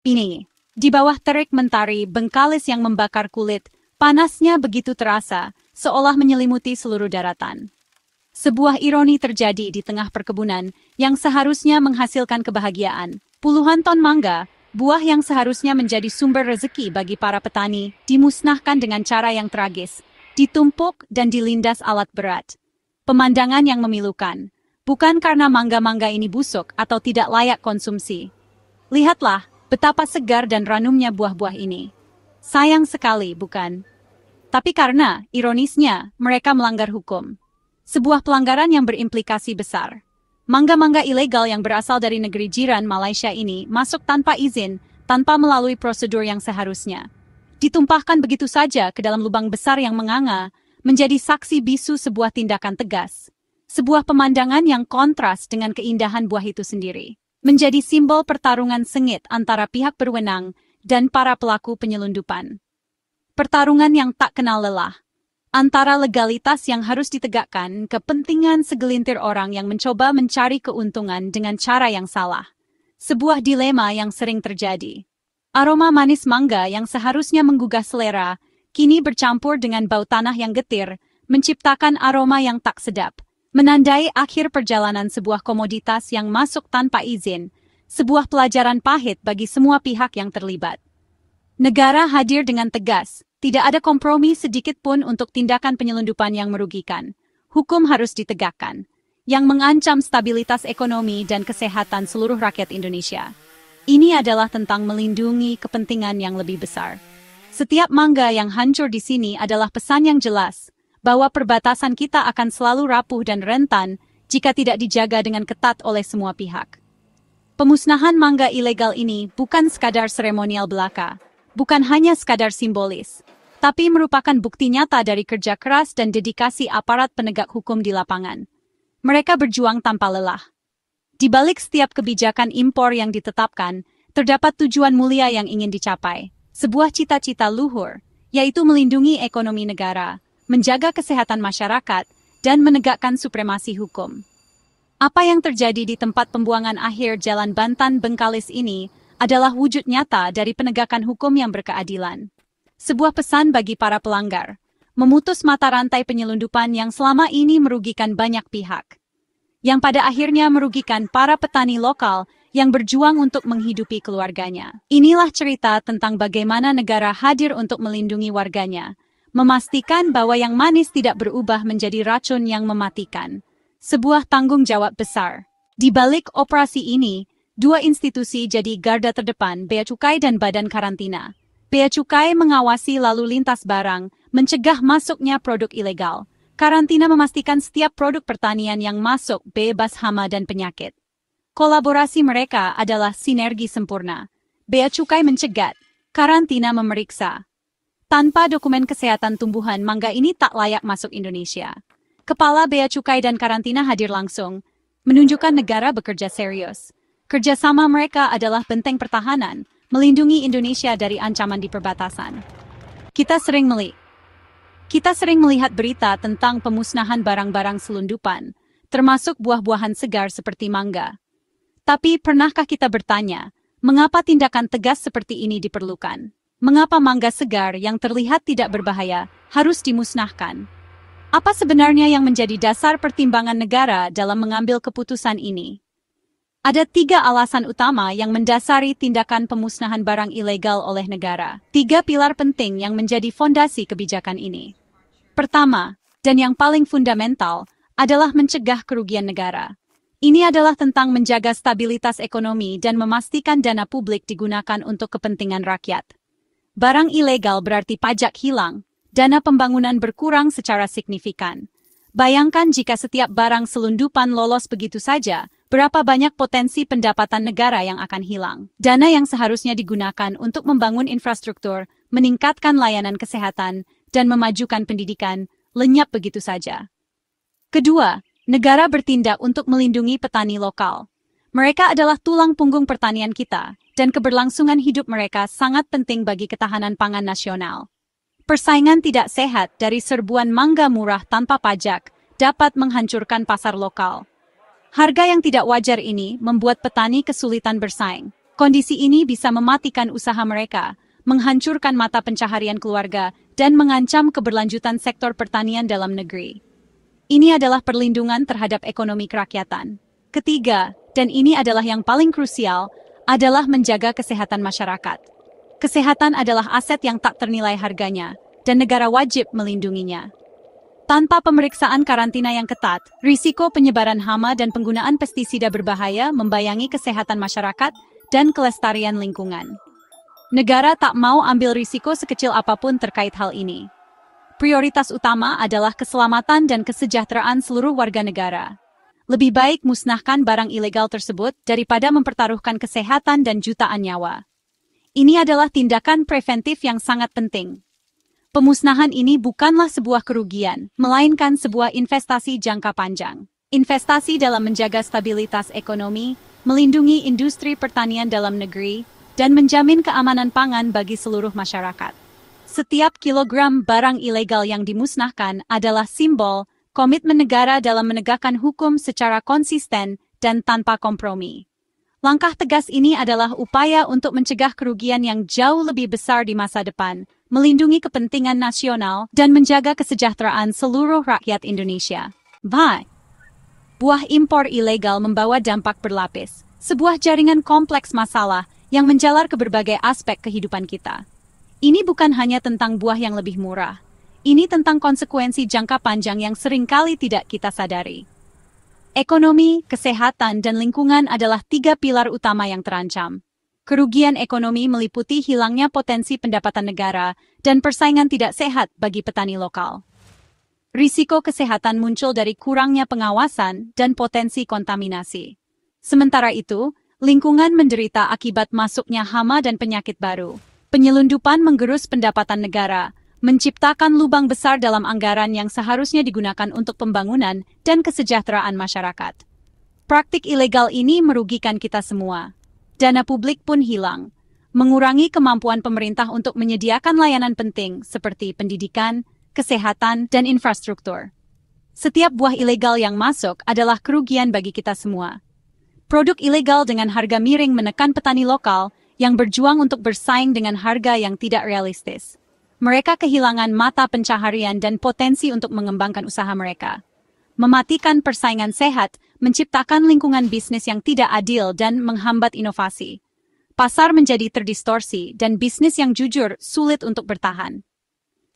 Ini, di bawah terik mentari Bengkalis yang membakar kulit, panasnya begitu terasa, seolah menyelimuti seluruh daratan. Sebuah ironi terjadi di tengah perkebunan yang seharusnya menghasilkan kebahagiaan. Puluhan ton mangga, buah yang seharusnya menjadi sumber rezeki bagi para petani, dimusnahkan dengan cara yang tragis, ditumpuk dan dilindas alat berat. Pemandangan yang memilukan, bukan karena mangga-mangga ini busuk atau tidak layak konsumsi. Lihatlah betapa segar dan ranumnya buah-buah ini. Sayang sekali, bukan? Tapi karena, ironisnya, mereka melanggar hukum. Sebuah pelanggaran yang berimplikasi besar. Mangga-mangga ilegal yang berasal dari negeri jiran Malaysia ini masuk tanpa izin, tanpa melalui prosedur yang seharusnya. Ditumpahkan begitu saja ke dalam lubang besar yang menganga, menjadi saksi bisu sebuah tindakan tegas. Sebuah pemandangan yang kontras dengan keindahan buah itu sendiri. Menjadi simbol pertarungan sengit antara pihak berwenang dan para pelaku penyelundupan. Pertarungan yang tak kenal lelah. Antara legalitas yang harus ditegakkan, kepentingan segelintir orang yang mencoba mencari keuntungan dengan cara yang salah. Sebuah dilema yang sering terjadi. Aroma manis mangga yang seharusnya menggugah selera, kini bercampur dengan bau tanah yang getir, menciptakan aroma yang tak sedap. Menandai akhir perjalanan sebuah komoditas yang masuk tanpa izin, sebuah pelajaran pahit bagi semua pihak yang terlibat. Negara hadir dengan tegas, tidak ada kompromi sedikit pun untuk tindakan penyelundupan yang merugikan. Hukum harus ditegakkan, yang mengancam stabilitas ekonomi dan kesehatan seluruh rakyat Indonesia. Ini adalah tentang melindungi kepentingan yang lebih besar. Setiap mangga yang hancur di sini adalah pesan yang jelas, bahwa perbatasan kita akan selalu rapuh dan rentan jika tidak dijaga dengan ketat oleh semua pihak. Pemusnahan mangga ilegal ini bukan sekadar seremonial belaka, bukan hanya sekadar simbolis, tapi merupakan bukti nyata dari kerja keras dan dedikasi aparat penegak hukum di lapangan. Mereka berjuang tanpa lelah. Di balik setiap kebijakan impor yang ditetapkan, terdapat tujuan mulia yang ingin dicapai, sebuah cita-cita luhur, yaitu melindungi ekonomi negara, menjaga kesehatan masyarakat, dan menegakkan supremasi hukum. Apa yang terjadi di tempat pembuangan akhir Jalan Bantan Bengkalis ini adalah wujud nyata dari penegakan hukum yang berkeadilan. Sebuah pesan bagi para pelanggar, memutus mata rantai penyelundupan yang selama ini merugikan banyak pihak. Yang pada akhirnya merugikan para petani lokal yang berjuang untuk menghidupi keluarganya. Inilah cerita tentang bagaimana negara hadir untuk melindungi warganya, memastikan bahwa yang manis tidak berubah menjadi racun yang mematikan. Sebuah tanggung jawab besar. Di balik operasi ini, dua institusi jadi garda terdepan, Bea Cukai dan Badan Karantina. Bea Cukai mengawasi lalu lintas barang, mencegah masuknya produk ilegal. Karantina memastikan setiap produk pertanian yang masuk bebas hama dan penyakit. Kolaborasi mereka adalah sinergi sempurna. Bea Cukai mencegat, karantina memeriksa. Tanpa dokumen kesehatan tumbuhan, mangga ini tak layak masuk Indonesia. Kepala Bea Cukai dan Karantina hadir langsung, menunjukkan negara bekerja serius. Kerjasama mereka adalah benteng pertahanan, melindungi Indonesia dari ancaman di perbatasan. Kita sering melihat berita tentang pemusnahan barang-barang selundupan, termasuk buah-buahan segar seperti mangga. Tapi pernahkah kita bertanya, mengapa tindakan tegas seperti ini diperlukan? Mengapa mangga segar yang terlihat tidak berbahaya harus dimusnahkan? Apa sebenarnya yang menjadi dasar pertimbangan negara dalam mengambil keputusan ini? Ada 3 alasan utama yang mendasari tindakan pemusnahan barang ilegal oleh negara. 3 pilar penting yang menjadi fondasi kebijakan ini. Pertama, dan yang paling fundamental, adalah mencegah kerugian negara. Ini adalah tentang menjaga stabilitas ekonomi dan memastikan dana publik digunakan untuk kepentingan rakyat. Barang ilegal berarti pajak hilang, dana pembangunan berkurang secara signifikan. Bayangkan jika setiap barang selundupan lolos begitu saja, berapa banyak potensi pendapatan negara yang akan hilang. Dana yang seharusnya digunakan untuk membangun infrastruktur, meningkatkan layanan kesehatan, dan memajukan pendidikan, lenyap begitu saja. Kedua, negara bertindak untuk melindungi petani lokal. Mereka adalah tulang punggung pertanian kita, dan keberlangsungan hidup mereka sangat penting bagi ketahanan pangan nasional. Persaingan tidak sehat dari serbuan mangga murah tanpa pajak dapat menghancurkan pasar lokal. Harga yang tidak wajar ini membuat petani kesulitan bersaing. Kondisi ini bisa mematikan usaha mereka, menghancurkan mata pencaharian keluarga, dan mengancam keberlanjutan sektor pertanian dalam negeri. Ini adalah perlindungan terhadap ekonomi kerakyatan. Ketiga, dan ini adalah yang paling krusial, adalah menjaga kesehatan masyarakat. Kesehatan adalah aset yang tak ternilai harganya, dan negara wajib melindunginya. Tanpa pemeriksaan karantina yang ketat, risiko penyebaran hama dan penggunaan pestisida berbahaya membayangi kesehatan masyarakat dan kelestarian lingkungan. Negara tak mau ambil risiko sekecil apapun terkait hal ini. Prioritas utama adalah keselamatan dan kesejahteraan seluruh warga negara. Lebih baik musnahkan barang ilegal tersebut daripada mempertaruhkan kesehatan dan jutaan nyawa. Ini adalah tindakan preventif yang sangat penting. Pemusnahan ini bukanlah sebuah kerugian, melainkan sebuah investasi jangka panjang. Investasi dalam menjaga stabilitas ekonomi, melindungi industri pertanian dalam negeri, dan menjamin keamanan pangan bagi seluruh masyarakat. Setiap kilogram barang ilegal yang dimusnahkan adalah simbol komitmen negara dalam menegakkan hukum secara konsisten dan tanpa kompromi. Langkah tegas ini adalah upaya untuk mencegah kerugian yang jauh lebih besar di masa depan, melindungi kepentingan nasional, dan menjaga kesejahteraan seluruh rakyat Indonesia. Bye. Buah impor ilegal membawa dampak berlapis, sebuah jaringan kompleks masalah yang menjalar ke berbagai aspek kehidupan kita. Ini bukan hanya tentang buah yang lebih murah. Ini tentang konsekuensi jangka panjang yang seringkali tidak kita sadari. Ekonomi, kesehatan, dan lingkungan adalah 3 pilar utama yang terancam. Kerugian ekonomi meliputi hilangnya potensi pendapatan negara dan persaingan tidak sehat bagi petani lokal. Risiko kesehatan muncul dari kurangnya pengawasan dan potensi kontaminasi. Sementara itu, lingkungan menderita akibat masuknya hama dan penyakit baru. Penyelundupan menggerus pendapatan negara, menciptakan lubang besar dalam anggaran yang seharusnya digunakan untuk pembangunan dan kesejahteraan masyarakat. Praktik ilegal ini merugikan kita semua. Dana publik pun hilang, mengurangi kemampuan pemerintah untuk menyediakan layanan penting seperti pendidikan, kesehatan, dan infrastruktur. Setiap buah ilegal yang masuk adalah kerugian bagi kita semua. Produk ilegal dengan harga miring menekan petani lokal yang berjuang untuk bersaing dengan harga yang tidak realistis. Mereka kehilangan mata pencaharian dan potensi untuk mengembangkan usaha mereka. Mematikan persaingan sehat, menciptakan lingkungan bisnis yang tidak adil dan menghambat inovasi. Pasar menjadi terdistorsi dan bisnis yang jujur sulit untuk bertahan.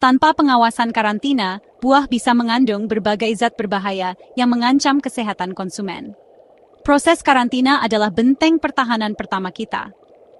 Tanpa pengawasan karantina, buah bisa mengandung berbagai zat berbahaya yang mengancam kesehatan konsumen. Proses karantina adalah benteng pertahanan pertama kita.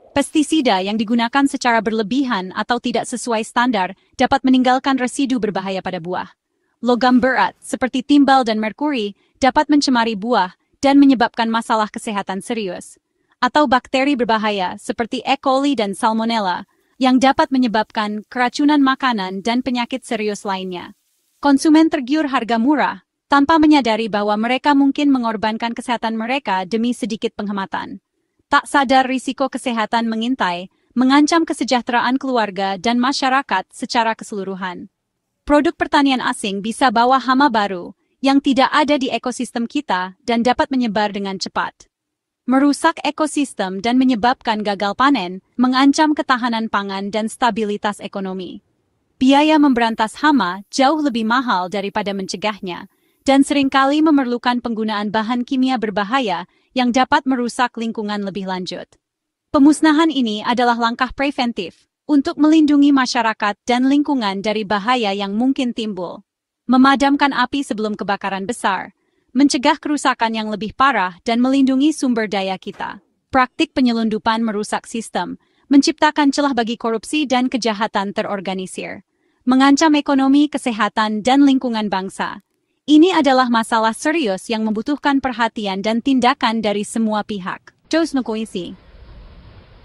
Pestisida yang digunakan secara berlebihan atau tidak sesuai standar dapat meninggalkan residu berbahaya pada buah. Logam berat, seperti timbal dan merkuri, dapat mencemari buah dan menyebabkan masalah kesehatan serius. Atau bakteri berbahaya, seperti E. coli dan Salmonella, yang dapat menyebabkan keracunan makanan dan penyakit serius lainnya. Konsumen tergiur harga murah, tanpa menyadari bahwa mereka mungkin mengorbankan kesehatan mereka demi sedikit penghematan. Tak sadar risiko kesehatan mengintai, mengancam kesejahteraan keluarga dan masyarakat secara keseluruhan. Produk pertanian asing bisa bawa hama baru yang tidak ada di ekosistem kita dan dapat menyebar dengan cepat. Merusak ekosistem dan menyebabkan gagal panen, mengancam ketahanan pangan dan stabilitas ekonomi. Biaya memberantas hama jauh lebih mahal daripada mencegahnya, dan seringkali memerlukan penggunaan bahan kimia berbahaya yang dapat merusak lingkungan lebih lanjut. Pemusnahan ini adalah langkah preventif untuk melindungi masyarakat dan lingkungan dari bahaya yang mungkin timbul. Memadamkan api sebelum kebakaran besar, mencegah kerusakan yang lebih parah dan melindungi sumber daya kita. Praktik penyelundupan merusak sistem, menciptakan celah bagi korupsi dan kejahatan terorganisir, mengancam ekonomi, kesehatan, dan lingkungan bangsa. Ini adalah masalah serius yang membutuhkan perhatian dan tindakan dari semua pihak. Jos Nukoisi.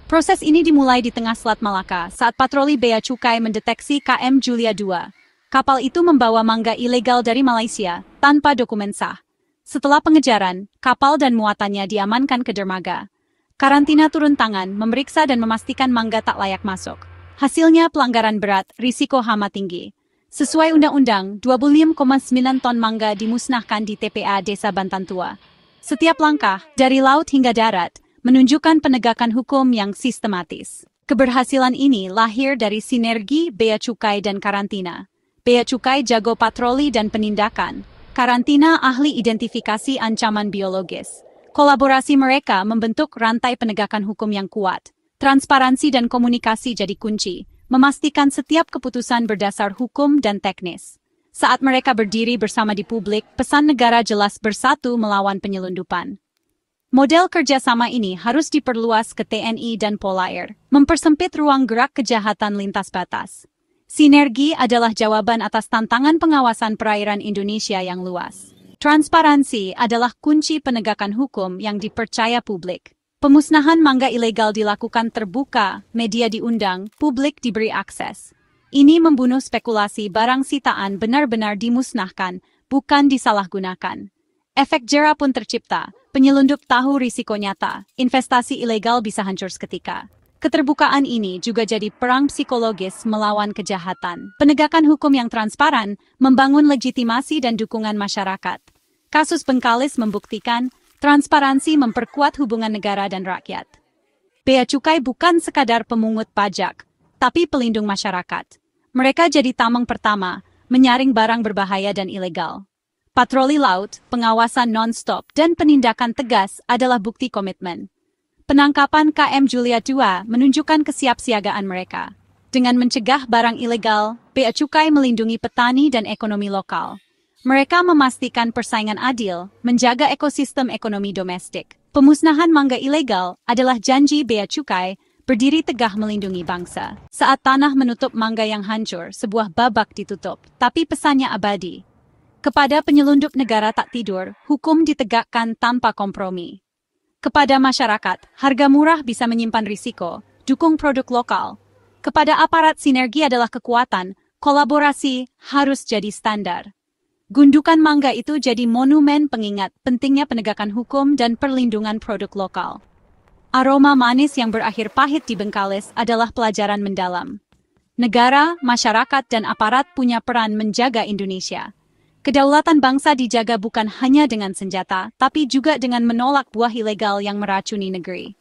Proses ini dimulai di tengah Selat Malaka saat patroli Bea Cukai mendeteksi KM Julia II. Kapal itu membawa mangga ilegal dari Malaysia tanpa dokumen sah. Setelah pengejaran, kapal dan muatannya diamankan ke dermaga. Karantina turun tangan, memeriksa dan memastikan mangga tak layak masuk. Hasilnya pelanggaran berat, risiko hama tinggi. Sesuai undang-undang, 25,9 ton mangga dimusnahkan di TPA Desa Bantan Tua. Setiap langkah, dari laut hingga darat, menunjukkan penegakan hukum yang sistematis. Keberhasilan ini lahir dari sinergi Bea Cukai dan Karantina. Bea Cukai jago patroli dan penindakan. Karantina ahli identifikasi ancaman biologis. Kolaborasi mereka membentuk rantai penegakan hukum yang kuat. Transparansi dan komunikasi jadi kunci, memastikan setiap keputusan berdasar hukum dan teknis. Saat mereka berdiri bersama di publik, pesan negara jelas bersatu melawan penyelundupan. Model kerjasama ini harus diperluas ke TNI dan Polair, mempersempit ruang gerak kejahatan lintas batas. Sinergi adalah jawaban atas tantangan pengawasan perairan Indonesia yang luas. Transparansi adalah kunci penegakan hukum yang dipercaya publik. Pemusnahan mangga ilegal dilakukan terbuka, media diundang, publik diberi akses. Ini membunuh spekulasi barang sitaan benar-benar dimusnahkan, bukan disalahgunakan. Efek jera pun tercipta. Penyelundup tahu risiko nyata, investasi ilegal bisa hancur seketika. Keterbukaan ini juga jadi perang psikologis melawan kejahatan. Penegakan hukum yang transparan membangun legitimasi dan dukungan masyarakat. Kasus Bengkalis membuktikan transparansi memperkuat hubungan negara dan rakyat. Bea Cukai bukan sekadar pemungut pajak, tapi pelindung masyarakat. Mereka jadi tameng pertama, menyaring barang berbahaya dan ilegal. Patroli laut, pengawasan non-stop, dan penindakan tegas adalah bukti komitmen. Penangkapan KM Julia II menunjukkan kesiapsiagaan mereka. Dengan mencegah barang ilegal, Bea Cukai melindungi petani dan ekonomi lokal. Mereka memastikan persaingan adil, menjaga ekosistem ekonomi domestik. Pemusnahan mangga ilegal adalah janji Bea Cukai berdiri tegah melindungi bangsa. Saat tanah menutup mangga yang hancur, sebuah babak ditutup, tapi pesannya abadi. Kepada penyelundup negara tak tidur, hukum ditegakkan tanpa kompromi. Kepada masyarakat, harga murah bisa menyimpan risiko, dukung produk lokal. Kepada aparat sinergi adalah kekuatan, kolaborasi harus jadi standar. Gundukan mangga itu jadi monumen pengingat pentingnya penegakan hukum dan perlindungan produk lokal. Aroma manis yang berakhir pahit di Bengkalis adalah pelajaran mendalam. Negara, masyarakat, dan aparat punya peran menjaga Indonesia. Kedaulatan bangsa dijaga bukan hanya dengan senjata, tapi juga dengan menolak buah ilegal yang meracuni negeri.